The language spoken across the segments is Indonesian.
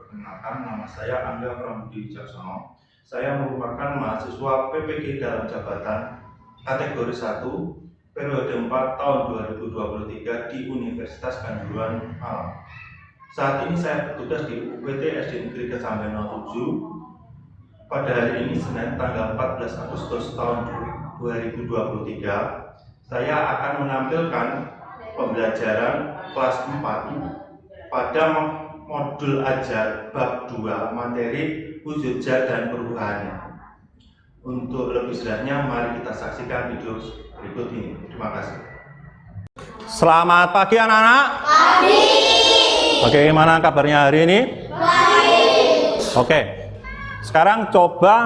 Perkenalkan, nama saya Angga Pramudi Wicaksono. Saya merupakan mahasiswa PPG dalam jabatan kategori 1 periode 4 tahun 2023 di Universitas Kanjuruhan Malang. Saat ini saya bertugas di UPT SD Negeri Kesamben 07. Pada hari ini Senin tanggal 14 Agustus tahun 2023, saya akan menampilkan pembelajaran kelas 4 pada modul ajar bab 2 materi wujud zat dan perubahannya. Untuk lebih jelasnya mari kita saksikan video berikut ini. Terima kasih. Selamat pagi anak-anak. Pagi. Bagaimana kabarnya hari ini? Baik. Oke. Sekarang coba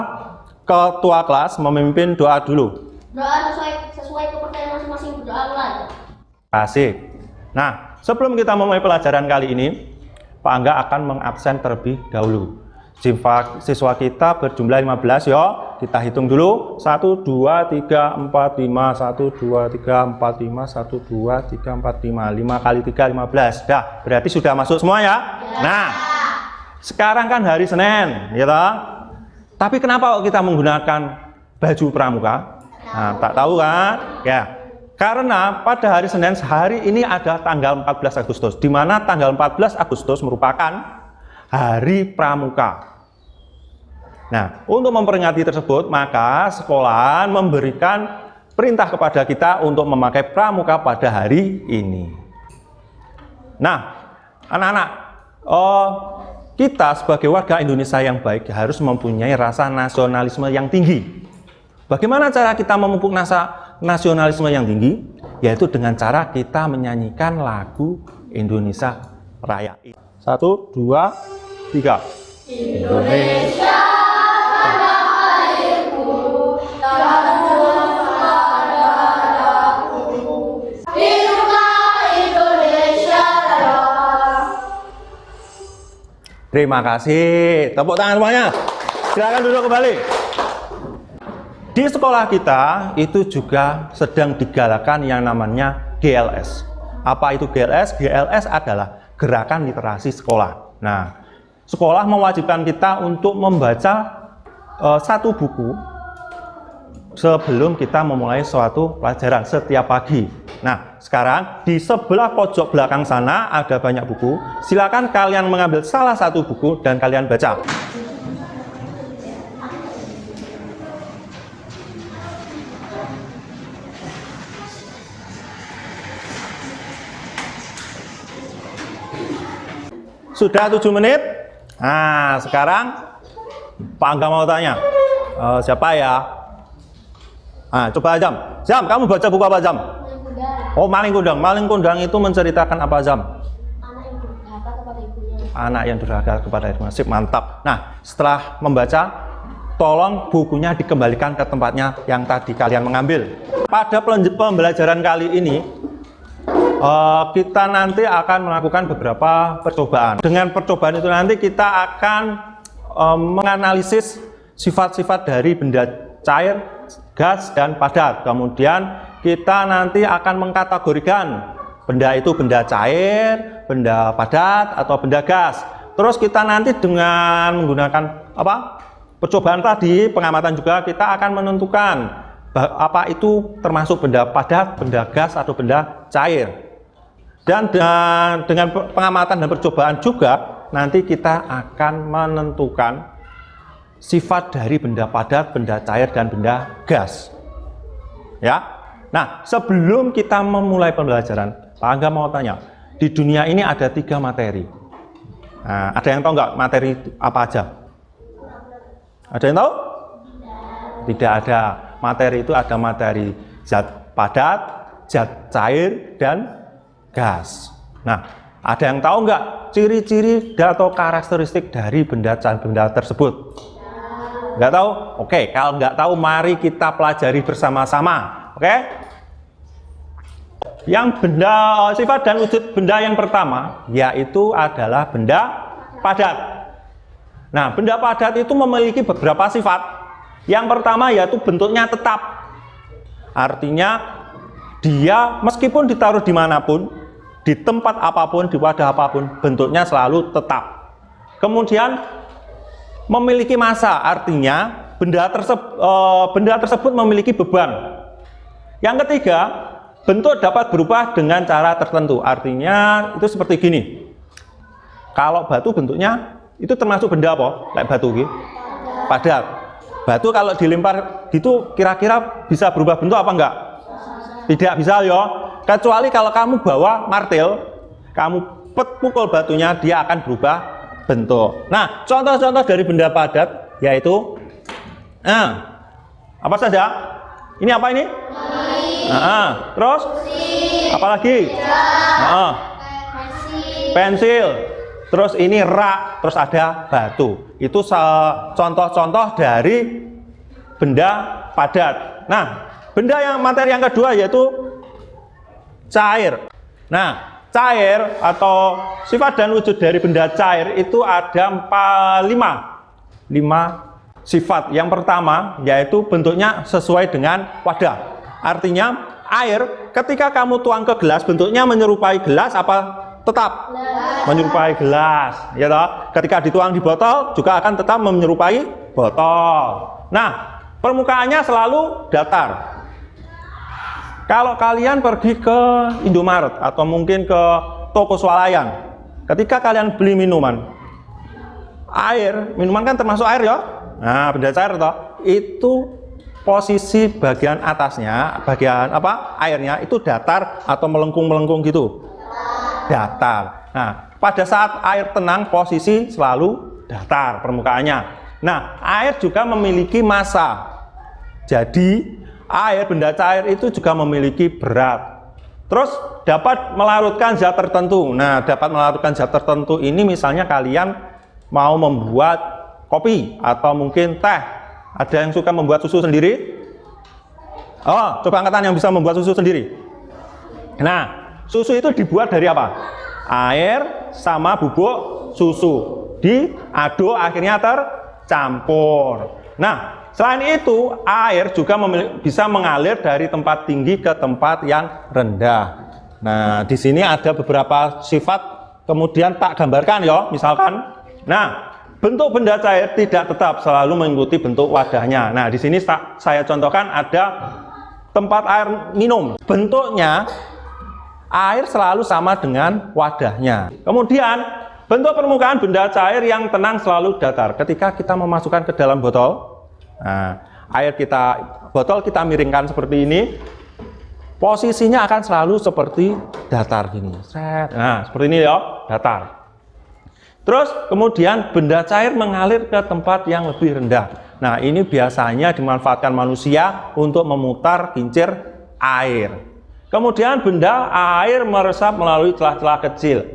ketua kelas memimpin doa dulu. Doa sesuai kepercayaan masing-masing, berdoa mulai. Asik. Nah, sebelum kita memulai pelajaran kali ini, Pak Angga akan mengabsen terlebih dahulu. Siswa kita berjumlah 15 ya. Kita hitung dulu. 1, 2, 3, 4, 5. 1, 2, 3, 4, 5. 1, 2, 3, 4, 5. 5 kali 3, 15. Dah, berarti sudah masuk semua ya? Nah, sekarang kan hari Senin, ya toh? Tapi kenapa kok kita menggunakan baju pramuka? Nah, tak tahu kan? Ya. Karena pada hari Senin, hari ini ada tanggal 14 Agustus, di mana tanggal 14 Agustus merupakan hari pramuka. Nah, untuk memperingati tersebut, maka sekolah memberikan perintah kepada kita untuk memakai pramuka pada hari ini. Nah, anak-anak, kita sebagai warga Indonesia yang baik harus mempunyai rasa nasionalisme yang tinggi. Bagaimana cara kita memupuk nasionalisme yang tinggi? Yaitu dengan cara kita menyanyikan lagu Indonesia Raya. 1, 2, 3. Indonesia tanah airku, tanah darahku. Hiduplah Indonesia Raya. Terima kasih. Tepuk tangan semuanya. Silakan duduk kembali. Di sekolah kita itu juga sedang digalakkan yang namanya GLS. Apa itu GLS? GLS adalah Gerakan Literasi Sekolah. Nah, sekolah mewajibkan kita untuk membaca satu buku sebelum kita memulai suatu pelajaran setiap pagi. Nah, sekarang di sebelah pojok belakang sana ada banyak buku. Silakan kalian mengambil salah satu buku dan kalian baca. Sudah 7 menit. Nah, sekarang Pak Angga mau tanya, siapa ya? Nah, coba Jam. Jam, kamu baca buku apa Jam? Oh, Maling Kundang. Maling Kundang itu menceritakan apa Jam? Anak yang durhaka kepada ibunya. Anak yang durhaka kepada ibunya. Sip, mantap. Nah, setelah membaca, tolong bukunya dikembalikan ke tempatnya yang tadi kalian mengambil. Pada pembelajaran kali ini, kita nanti akan melakukan beberapa percobaan. Dengan percobaan itu nanti kita akan menganalisis sifat-sifat dari benda cair, gas, dan padat. Kemudian kita nanti akan mengkategorikan benda itu benda cair, benda padat, atau benda gas. Terus kita nanti dengan menggunakan percobaan tadi, pengamatan juga, kita akan menentukan apa itu termasuk benda padat, benda gas, atau benda cair. Dan dengan pengamatan dan percobaan juga nanti kita akan menentukan sifat dari benda padat, benda cair, dan benda gas. Ya. Nah, sebelum kita memulai pembelajaran, Pak Angga mau tanya, di dunia ini ada 3 materi. Nah, ada yang tahu nggak materi apa aja? Ada yang tahu? Tidak ada. Materi itu ada materi zat padat, zat cair, dan gas. Nah, ada yang tahu nggak ciri-ciri atau karakteristik dari benda tersebut? Nggak tahu? Oke, kalau nggak tahu, mari kita pelajari bersama-sama. Oke? Yang sifat dan wujud benda yang pertama, yaitu adalah benda padat. Nah, benda padat itu memiliki beberapa sifat. Yang pertama yaitu bentuknya tetap. Artinya, dia meskipun ditaruh dimanapun, di tempat apapun, di wadah apapun, bentuknya selalu tetap. Kemudian memiliki massa, artinya benda tersebut memiliki beban. Yang ketiga, bentuk dapat berubah dengan cara tertentu. Artinya itu seperti gini. Kalau batu bentuknya itu termasuk benda apa? Kayak batu gitu. Padat. Batu kalau dilempar gitu kira-kira bisa berubah bentuk apa enggak? Tidak bisa ya. Kecuali kalau kamu bawa martil, kamu pukul batunya, dia akan berubah bentuk. Nah, contoh-contoh dari benda padat yaitu apa saja? Ini apa ini? Terus? Apalagi? Pensil. Terus ini rak, terus ada batu. Itu contoh-contoh dari benda padat. Nah, materi yang kedua yaitu cair. Nah, cair atau sifat dan wujud dari benda cair itu ada 5 sifat. Yang pertama yaitu bentuknya sesuai dengan wadah. Artinya air ketika kamu tuang ke gelas bentuknya menyerupai gelas apa tetap? Menyerupai gelas, ya toh? Ketika dituang di botol juga akan tetap menyerupai botol. Nah, permukaannya selalu datar. Kalau kalian pergi ke Indomaret atau mungkin ke toko swalayan, ketika kalian beli minuman kan termasuk air ya. Nah, benda cair toh, itu posisi bagian atasnya, bagian airnya itu datar atau melengkung-melengkung gitu. Datar. Nah, pada saat air tenang posisi selalu datar permukaannya. Nah, air juga memiliki massa. Jadi benda cair itu juga memiliki berat. Terus dapat melarutkan zat tertentu. Nah, dapat melarutkan zat tertentu ini misalnya kalian mau membuat kopi atau mungkin teh. Ada yang suka membuat susu sendiri? Oh, coba angkat tangan yang bisa membuat susu sendiri. Nah, susu itu dibuat dari apa? Air sama bubuk susu. Diaduk akhirnya tercampur. Nah, selain itu, air juga bisa mengalir dari tempat tinggi ke tempat yang rendah. Nah, di sini ada beberapa sifat, kemudian tak gambarkan ya, misalkan. Nah, bentuk benda cair tidak tetap selalu mengikuti bentuk wadahnya. Nah, di sini saya contohkan ada tempat air minum. Bentuknya air selalu sama dengan wadahnya. Kemudian, bentuk permukaan benda cair yang tenang selalu datar. Ketika kita memasukkan ke dalam botol, nah, botol kita miringkan seperti ini, posisinya akan selalu seperti datar gini. Nah, seperti ini ya, datar. Terus kemudian benda cair mengalir ke tempat yang lebih rendah. Nah, ini biasanya dimanfaatkan manusia untuk memutar kincir air. Kemudian benda air meresap melalui celah-celah kecil.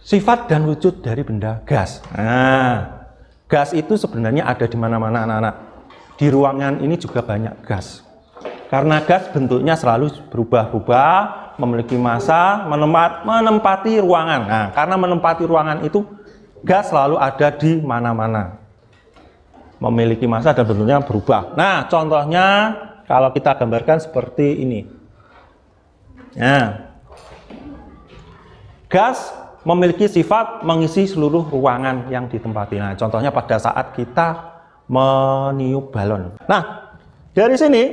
Sifat dan wujud dari benda gas. Nah, gas itu sebenarnya ada di mana-mana anak-anak. Di ruangan ini juga banyak gas. Karena gas bentuknya selalu berubah-ubah, memiliki massa, menempati ruangan. Nah, karena menempati ruangan itu, gas selalu ada di mana-mana. Memiliki massa dan bentuknya berubah. Nah, contohnya kalau kita gambarkan seperti ini. Nah, gas memiliki sifat mengisi seluruh ruangan yang ditempati. Nah, contohnya pada saat kita meniup balon. Nah, dari sini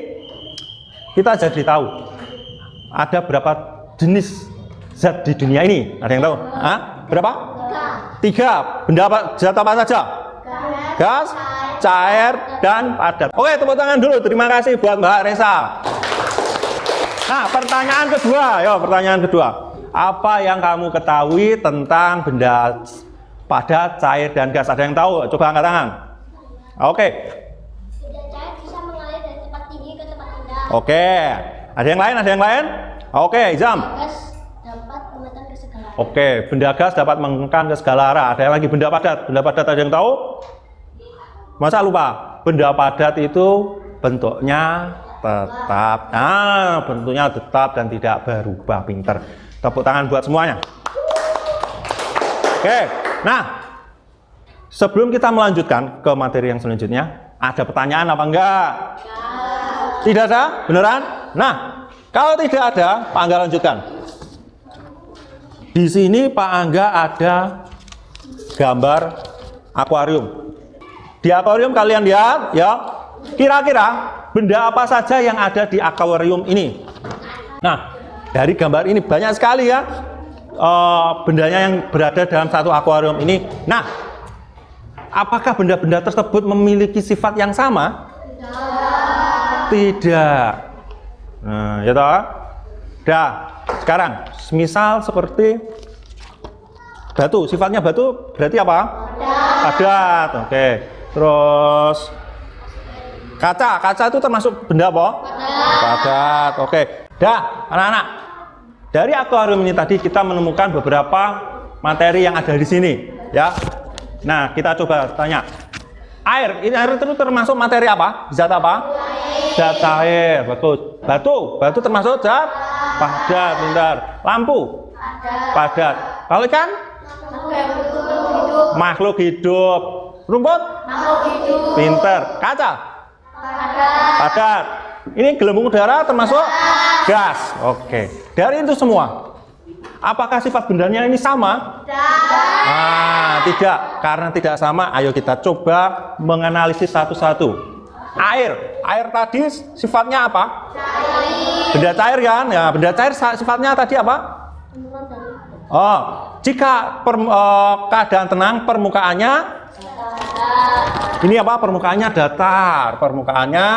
kita jadi tahu ada berapa jenis zat di dunia ini. Ada yang tahu? Berapa? 3. Benda zat apa saja? Gas, cair, dan padat. Oke, tepuk tangan dulu. Terima kasih buat Mbak Resa. Nah, pertanyaan kedua. Apa yang kamu ketahui tentang benda padat, cair, dan gas? Ada yang tahu? Coba angkat tangan. Oke. Benda cair bisa mengalir dari tempat tinggi ke tempat rendah. Oke. Ada yang lain? Oke, Izam. Gas dapat mengekan ke segala arah. Oke, benda gas dapat mengekan ke segala arah. Ada yang lagi benda padat? Benda padat ada yang tahu? Masa lupa? Benda padat itu bentuknya tetap. Nah, bentuknya tetap dan tidak berubah. Pinter. Tepuk tangan buat semuanya. Oke, nah sebelum kita melanjutkan ke materi yang selanjutnya, ada pertanyaan apa enggak? Tidak ada? Beneran? Nah, kalau tidak ada, Pak Angga lanjutkan. Di sini Pak Angga ada gambar akuarium. Di akuarium kalian lihat ya, kira-kira benda apa saja yang ada di akuarium ini. Nah, dari gambar ini banyak sekali ya bendanya yang berada dalam satu akuarium ini. Nah, apakah benda-benda tersebut memiliki sifat yang sama? Tidak. Nah, ya toh? Dah, sekarang misal seperti batu, sifatnya batu berarti apa? Padat. Oke. Terus kaca itu termasuk benda apa? Padat. Oke. Dah, anak-anak. Dari akuarium ini tadi kita menemukan beberapa materi yang ada di sini, ya. Nah, kita coba tanya. Air itu termasuk materi apa? Zat apa? Zat cair. Bagus. Batu termasuk zat padat. Pintar. Lampu? Padat. Kalau ikan? Makhluk hidup. Rumput? Makhluk hidup. Pintar. Kaca? Padat. Ini gelembung udara termasuk gas. Oke. Dari itu semua, apakah sifat bendanya ini sama? Tidak. Karena tidak sama, ayo kita coba menganalisis satu-satu. Air tadi sifatnya apa? Cair. Benda cair kan? Ya, benda cair sifatnya tadi apa? Oh, jika keadaan tenang, permukaannya ini apa? Permukaannya datar. Permukaannya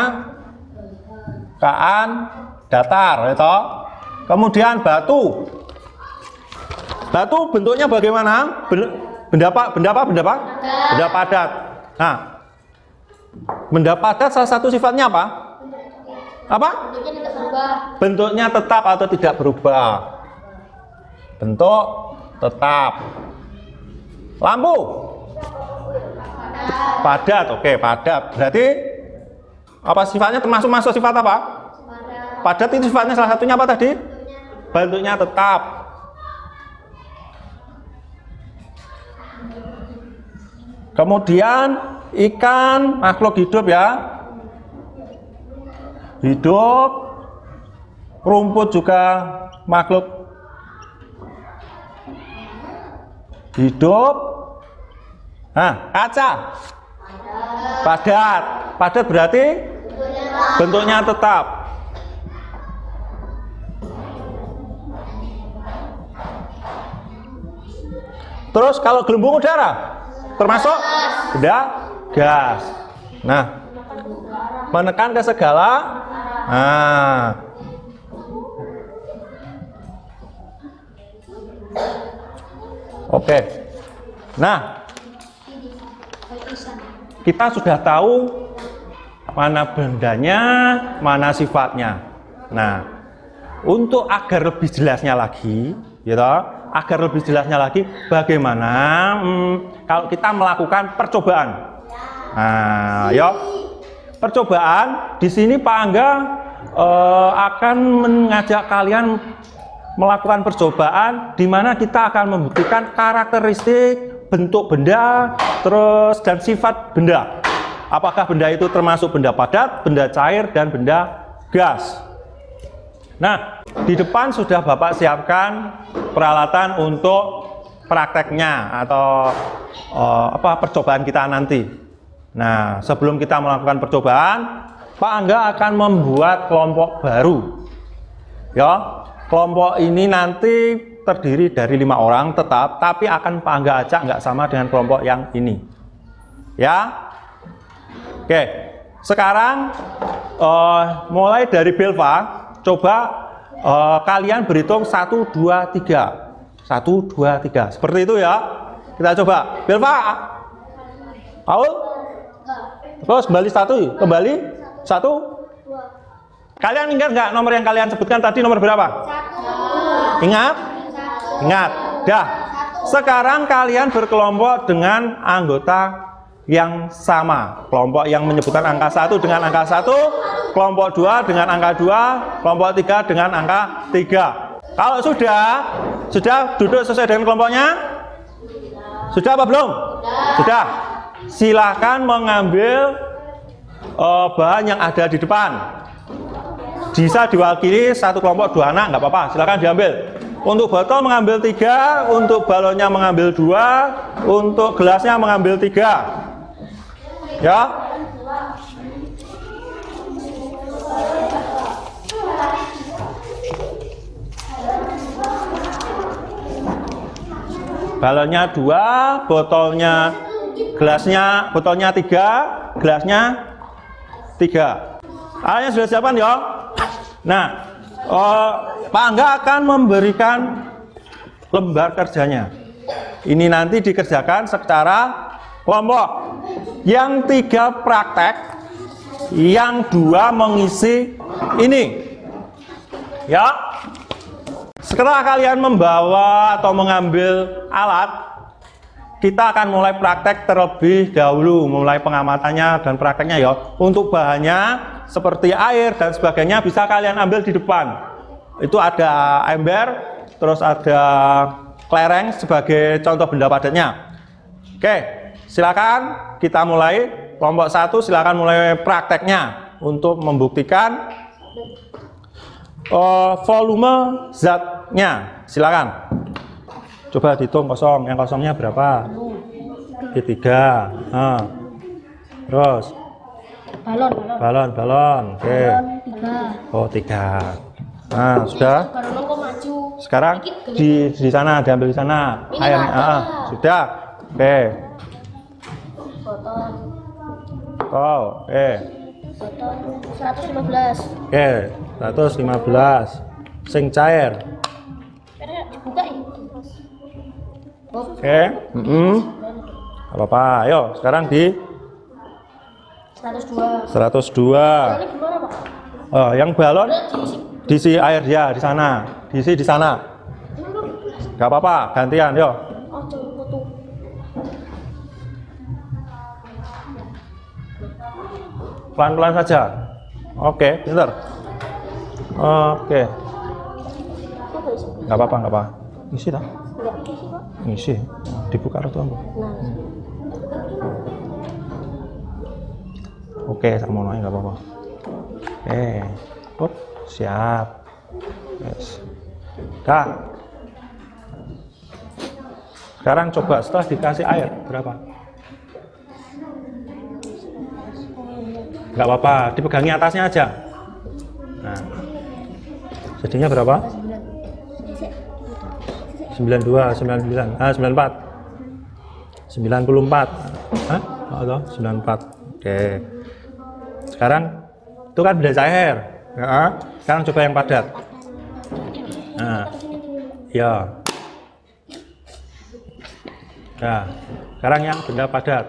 datar, itu. Kemudian batu bentuknya bagaimana? Benda apa? Benda padat. Nah, benda padat salah satu sifatnya apa? Bentuknya tetap atau tidak berubah? Bentuk tetap. Lampu padat. Oke, padat. Berarti apa sifatnya? Masuk sifat apa? Padat itu sifatnya salah satunya apa tadi? Bentuknya tetap. Kemudian ikan, makhluk hidup ya. Hidup. Rumput juga makhluk hidup. Nah, kaca padat. Padat berarti bentuknya tetap. Terus kalau gelembung udara termasuk benda gas. Nah, menekan ke segala. Nah, oke. Nah, kita sudah tahu mana bendanya, mana sifatnya. Nah, untuk agar lebih jelasnya lagi, gitu, bagaimana kalau kita melakukan percobaan. Nah, yuk, percobaan di sini Pak Angga akan mengajak kalian melakukan percobaan di mana kita akan membuktikan karakteristik bentuk benda, terus dan sifat benda. Apakah benda itu termasuk benda padat, benda cair, dan benda gas. Nah, di depan sudah Bapak siapkan peralatan untuk prakteknya atau percobaan kita nanti. Nah, sebelum kita melakukan percobaan, Pak Angga akan membuat kelompok baru. Ya, kelompok ini nanti terdiri dari 5 orang tetap, tapi akan Pak Angga acak nggak sama dengan kelompok yang ini. Ya, oke. Sekarang mulai dari Belva, coba kalian berhitung 1, 2, 3. 1, 2, 3. Seperti itu ya. Kita coba. Belva, Paul. Terus kembali 1. Kembali 1. Kalian ingat nggak nomor yang kalian sebutkan tadi nomor berapa? 1. Ingat? Ingat. Dah. Sekarang kalian berkelompok dengan anggota yang sama. Kelompok yang menyebutkan angka 1 dengan angka 1, kelompok 2 dengan angka 2, kelompok 3 dengan angka 3. Kalau sudah duduk sesuai dengan kelompoknya? Sudah apa belum? Sudah. Silahkan mengambil bahan yang ada di depan. Bisa diwakili satu kelompok 2 anak, nggak apa-apa. Silahkan diambil. Untuk botol mengambil 3, untuk balonnya mengambil 2, untuk gelasnya mengambil 3. Ya. Balonnya 2, botolnya 3, gelasnya 3. Alatnya sudah siapkan ya. Nah, Pak Angga akan memberikan lembar kerjanya. Ini nanti dikerjakan secara kelompok. Yang 3 praktek, yang 2 mengisi ini. Ya. Setelah kalian membawa atau mengambil alat, kita akan mulai praktek terlebih dahulu, mulai pengamatannya dan prakteknya ya. Untuk bahannya seperti air dan sebagainya bisa kalian ambil di depan. Itu ada ember, terus ada kelereng sebagai contoh benda padatnya. Oke, silakan kita mulai. Kelompok 1 silakan mulai prakteknya untuk membuktikan volume zatnya. Silakan. Coba dihitung kosong. Yang kosongnya berapa? 3. Nah. Terus balon. Oke. 3. Oh, 3. Nah, sudah. Balon kok maju. Sekarang di sana, diambil di sana. Airnya. Sudah. Oke. Botol. Oke. Botol 115. Oke, 115. Sing cair. Karena dibuka ya. Oke. Apa-apa. Ayo, sekarang di 102. 102. Ini gimana, Pak? Oh, yang balon Diisi. diisi air ya di sana. Diisi di sana. Gak apa-apa, gantian, yo. Oh, jangan potong. Pelan-pelan saja. Oke, pinter. Oke. Gak apa-apa, gak apa. Isi dah. Enggak diisi, Pak. Isi. Dibuka atau apa? Nah. Oke, sama nanya nggak apa-apa. Oke, up, siap. Yes. Dah. Sekarang coba setelah dikasih air berapa? Nggak apa-apa, dipegangi atasnya aja. Nah, jadinya berapa? 92, 99, 94. 94. Hah? Atau 94. Oke. Sekarang itu kan benda cair. Ya. Sekarang coba yang padat. Nah, ya. Nah, sekarang yang benda padat.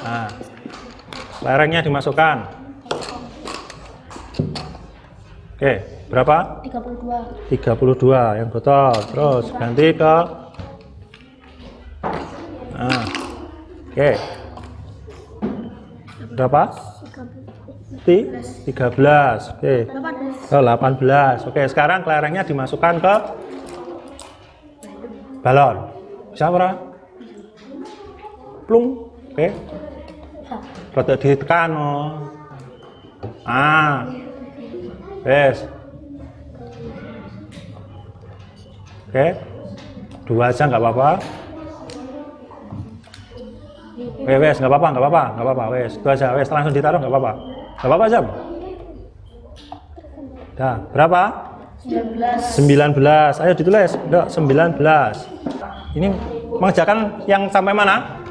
Nah, lerengnya dimasukkan. Oke, berapa? 32. 32 yang botol. Terus ganti ke. Nah, oke. Berapa? 13. Oke. 18. Oke, sekarang kelerengnya dimasukkan ke balon. Bisa ora? Plung. Oke. Rada ditekan. Wes. Oke. 2 aja nggak apa-apa. Wes, nggak apa-apa, wes, itu aja, wes, langsung ditaruh, nggak apa-apa, Jam. Dah, berapa? 19. Ayo ditulis, udah 19. Ini mengerjakan yang sampai mana?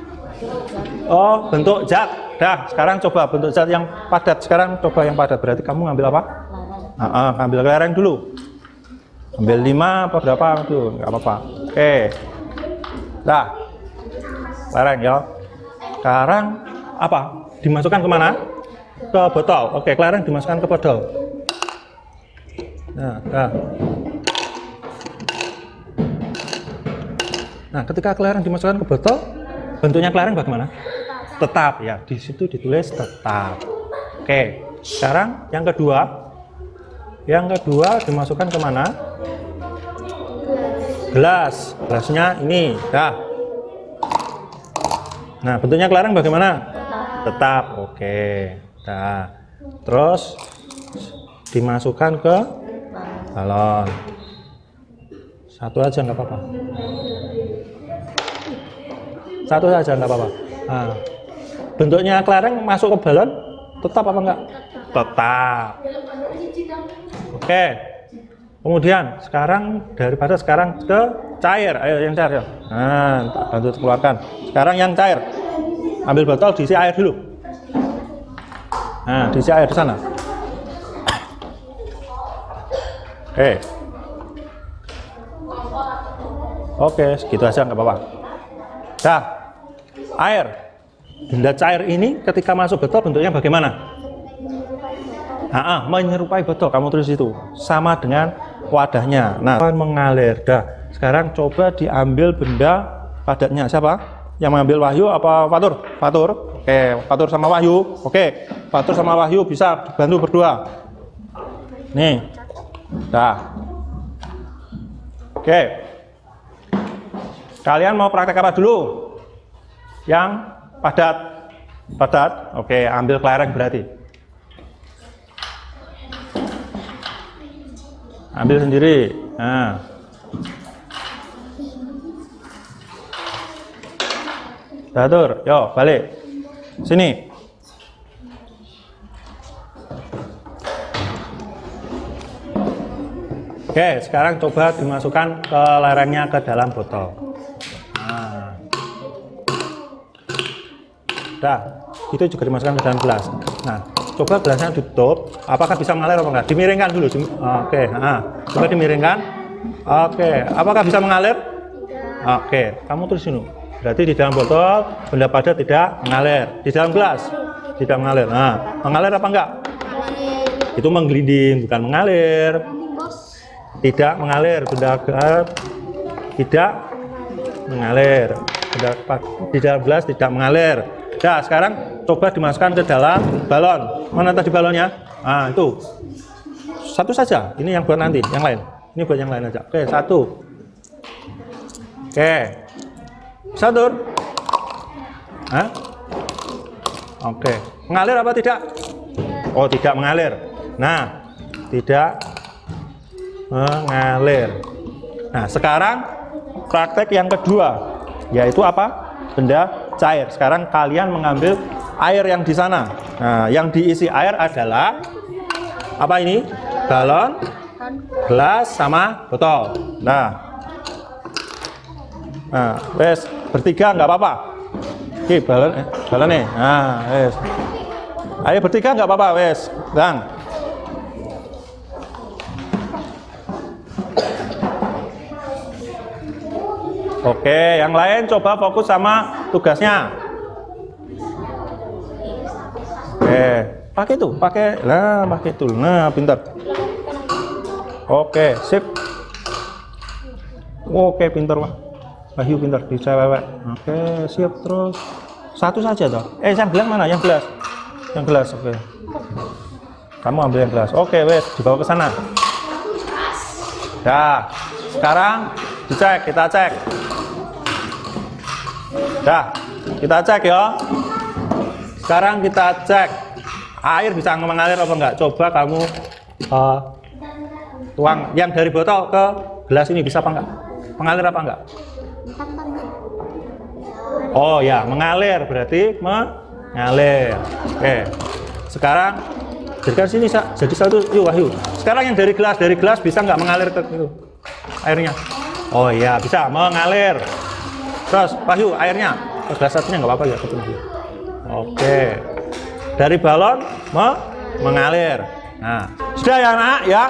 Oh, bentuk zat. Dah, sekarang coba bentuk zat yang padat. Sekarang coba yang padat, berarti kamu ngambil apa? Ngambil kelereng dulu. Ambil 5 apa berapa tuh, nggak apa-apa. Oke. Dah, kelereng ya. Sekarang apa? Dimasukkan kemana? Ke botol. Oke, kelereng dimasukkan ke botol. Nah, ketika kelereng dimasukkan ke botol, bentuknya kelereng bagaimana? Tetap ya. Di situ ditulis tetap. Oke. Sekarang yang kedua. Yang kedua dimasukkan kemana? Gelas. Gelasnya ini. Dah. Nah, bentuknya kelereng bagaimana? Tetap. Oke. Nah, terus dimasukkan ke balon. Satu aja nggak apa-apa. Satu saja nggak apa-apa. Nah, bentuknya kelereng masuk ke balon, tetap apa enggak? Tetap. Oke. Kemudian sekarang daripada sekarang ke cair, ayo yang cair ya. Nah, tak bantu keluarkan. Sekarang yang cair. Ambil botol, diisi air dulu. Nah, diisi air di sana. Oke. Oke, segitu aja nggak apa-apa. Dah, air. Benda cair ini ketika masuk botol bentuknya bagaimana? Menyerupai botol. Kamu tulis itu. Sama dengan wadahnya. Nah, mengalir. Dah, sekarang coba diambil benda padatnya. Siapa? Yang mengambil Wahyu apa Fatur? Fatur. Oke, Fatur sama Wahyu. Oke, Fatur sama Wahyu bisa bantu berdua. Nih. Dah. Oke. Kalian mau praktek apa dulu? Yang padat. Padat. Oke, ambil kelereng berarti. Ambil sendiri. Nah. Batur, yo balik. Sini. Oke, sekarang coba dimasukkan ke lerengnya ke dalam botol. Nah. Dah, itu juga dimasukkan ke dalam gelas. Nah, coba gelasnya ditutup, apakah bisa mengalir apa enggak? Dimiringkan dulu. Oke, coba dimiringkan. Oke, apakah bisa mengalir? Oke, kamu tulis dulu. Berarti di dalam botol benda padat tidak mengalir. Di dalam gelas tidak mengalir. Nah, mengalir apa enggak? Itu menggelinding, bukan mengalir. Tidak mengalir, benda tidak mengalir. Di dalam gelas tidak mengalir. Nah, sekarang coba dimasukkan ke dalam balon. Mana tadi balonnya? Nah, itu. Satu saja. Ini yang buat nanti, yang lain. Ini buat yang lain aja. Oke, satu. Oke. Satu. Hah? Oke. Mengalir apa tidak? Oh, tidak mengalir. Nah, tidak mengalir. Nah, sekarang praktek yang kedua, yaitu apa? Benda cair. Sekarang kalian mengambil air yang di sana. Nah, yang diisi air adalah apa ini? Galon, gelas, sama botol. Nah, wes bertiga nggak apa-apa. Oke, balon nih. Nah, wes. Ayo bertiga nggak apa-apa, wes. Bang. Oke, yang lain coba fokus sama tugasnya. Oke, pakai itu, pakai itu. Nah, pintar. Oke, sip. Oke, pintar, Wah. Wahyu pintar, bisa wewek. Oke, siap terus. Satu saja toh. Yang gelas mana? Yang gelas. Yang gelas, oke. Kamu ambil yang gelas. Oke, wes, dibawa ke sana. Dah. Sekarang dicek, kita cek. Dah, kita cek ya. Sekarang kita cek air bisa mengalir apa enggak. Coba kamu tuang yang dari botol ke gelas ini, bisa apa enggak? Mengalir apa enggak? Oh ya, mengalir berarti mengalir. Oke. Sekarang jadikan sini jadi satu. Yuk Wahyu. Sekarang yang dari gelas bisa nggak mengalir ke itu airnya? Oh iya, bisa mengalir. Terus Wahyu, airnya ke gelas satunya nggak apa-apa ya, ketemu. Oke. Dari balon mengalir. Nah, sudah ya nak ya.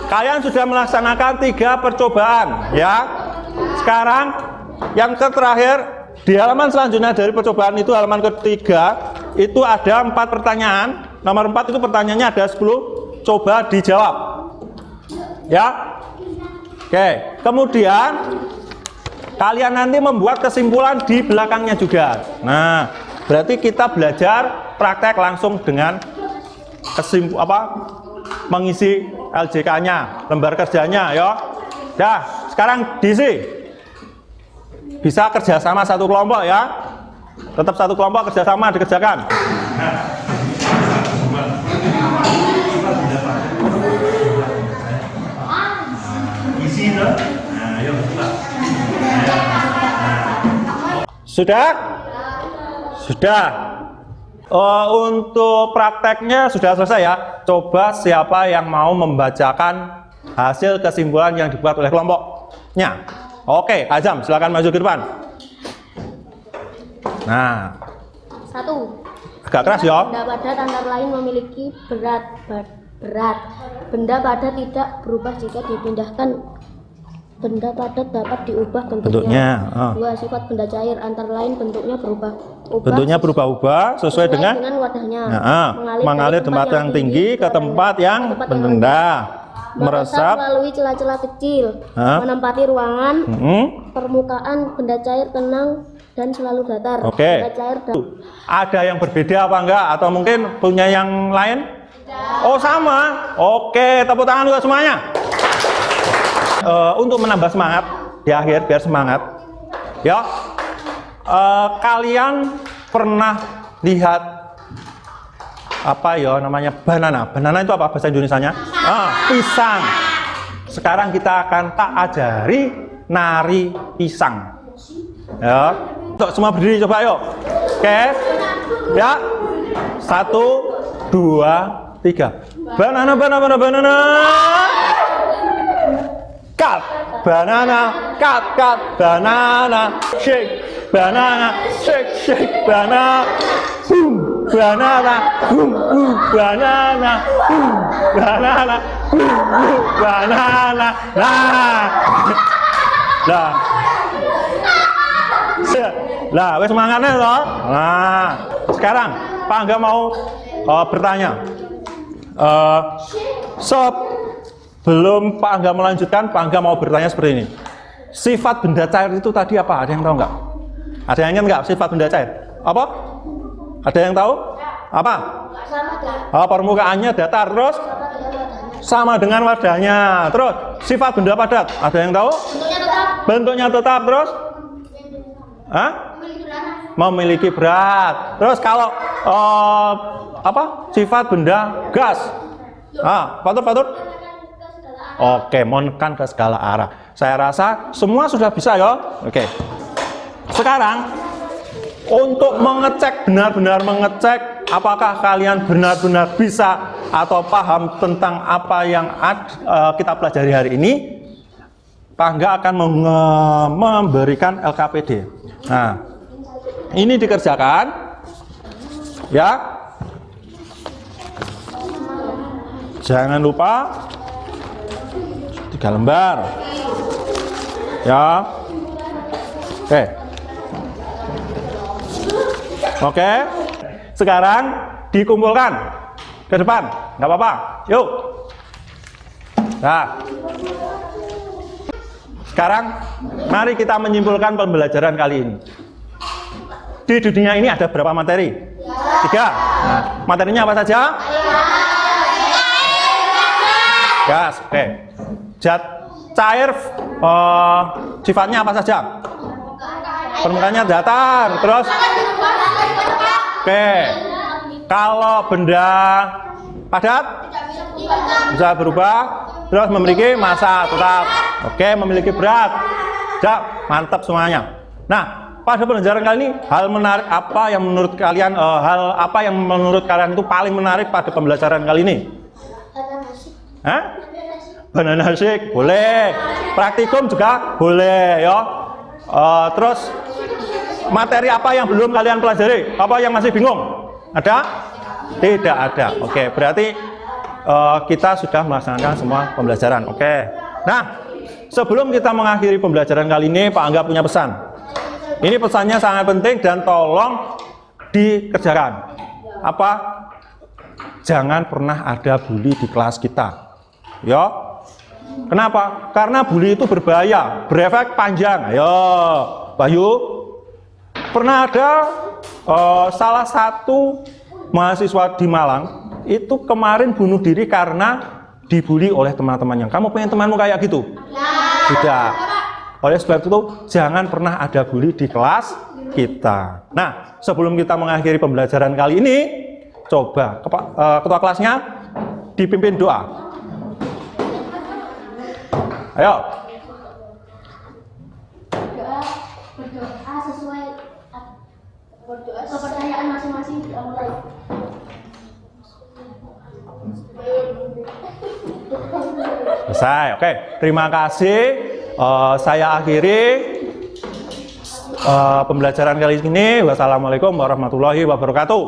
Kalian sudah melaksanakan 3 percobaan ya. Sekarang yang terakhir di halaman selanjutnya dari percobaan itu, halaman ketiga, itu ada 4 pertanyaan. Nomor 4 itu pertanyaannya ada 10. Coba dijawab. Ya. Oke. Kemudian kalian nanti membuat kesimpulan di belakangnya juga. Nah, berarti kita belajar praktek langsung dengan mengisi LJK-nya, lembar kerjanya, ya. Dah, sekarang diisi. Bisa kerjasama satu kelompok ya. Tetap satu kelompok kerjasama dikerjakan. Isi itu. Nah, yuk. Sudah? Sudah. Untuk prakteknya sudah selesai ya. Coba siapa yang mau membacakan hasil kesimpulan yang dibuat oleh kelompoknya. Oke, Azam, silakan maju ke depan. Nah, 1. agak keras ya. Benda padat antara lain memiliki berat. Benda padat tidak berubah jika dipindahkan. Benda padat dapat diubah bentuknya. 2. Sifat benda cair antara lain bentuknya Bentuknya berubah-ubah sesuai dengan wadahnya. Mengalir tempat yang tinggi ke tempat yang rendah. Meresap melalui celah-celah kecil, menempati ruangan, permukaan benda cair tenang dan selalu datar. Oke. Benda cair Ada yang berbeda apa enggak? Atau mungkin punya yang lain? Oh sama. Oke, tepuk tangan untuk semuanya. Untuk menambah semangat di akhir, biar semangat. Ya, kalian pernah lihat apa ya namanya banana? Banana itu apa bahasa Indonesianya? Pisang. Sekarang kita akan tak ajari nari pisang. Ya, untuk semua berdiri coba yuk. Oke, ya. 1, 2, 3. Banana. Cut. Banana. Cut. Banana. Shake. Banana. Shake. Banana. Boom. Banana. Boom. Banana. Boom. Banana. Boom. Banana. Lah, wes semangatnya toh. Nah, sekarang Pak Angga mau bertanya. Sebelum Pak Angga melanjutkan, Pak Angga mau bertanya seperti ini. Sifat benda cair itu tadi apa? Ada yang tahu nggak? Ada yang ingat nggak sifat benda cair? Apa? Ada yang tahu? Apa? Permukaannya datar, terus sama dengan wadahnya. Terus sifat benda padat, ada yang tahu? Bentuknya tetap, terus? Memiliki berat. Terus kalau sifat benda gas? Patut. Oke, menekan ke segala arah. Saya rasa semua sudah bisa ya. Oke. Sekarang untuk benar-benar mengecek apakah kalian benar-benar bisa atau paham tentang apa yang kita pelajari hari ini, Pak Angga akan memberikan LKPD. Nah, ini dikerjakan ya. Jangan lupa 3 lembar ya. Oke. Sekarang dikumpulkan ke depan, nggak apa-apa. Yuk. Nah, sekarang mari kita menyimpulkan pembelajaran kali ini. Di dunia ini ada berapa materi? 3. Nah, materinya apa saja? Gas. Oke. Zat cair sifatnya apa saja? Permukaannya datar. Terus? Oke. Kalau benda padat bisa berubah, terus memiliki massa tetap. Oke, memiliki berat. Mantap semuanya. Nah, pada pelajaran kali ini hal menarik apa yang menurut kalian itu paling menarik pada pembelajaran kali ini? Banana shake boleh, praktikum juga boleh ya. Terus materi apa yang belum kalian pelajari? Apa yang masih bingung? Ada? Tidak ada. Oke, berarti kita sudah melaksanakan semua pembelajaran. Oke. Nah, sebelum kita mengakhiri pembelajaran kali ini, Pak Angga punya pesan. Ini pesannya sangat penting dan tolong dikerjakan. Apa? Jangan pernah ada bully di kelas kita. Ya. Kenapa? Karena bully itu berbahaya, berefek panjang. Ayo, Bayu. Pernah ada salah satu mahasiswa di Malang itu kemarin bunuh diri karena dibully oleh teman-temannya. Kamu pengen temanmu kayak gitu? Tidak. Oleh sebab itu, jangan pernah ada bully di kelas kita. Nah, sebelum kita mengakhiri pembelajaran kali ini, coba ketua kelasnya dipimpin doa. Ayo. Berdoa sesuai Selesai. Oke, terima kasih. Saya akhiri pembelajaran kali ini. Wassalamualaikum warahmatullahi wabarakatuh.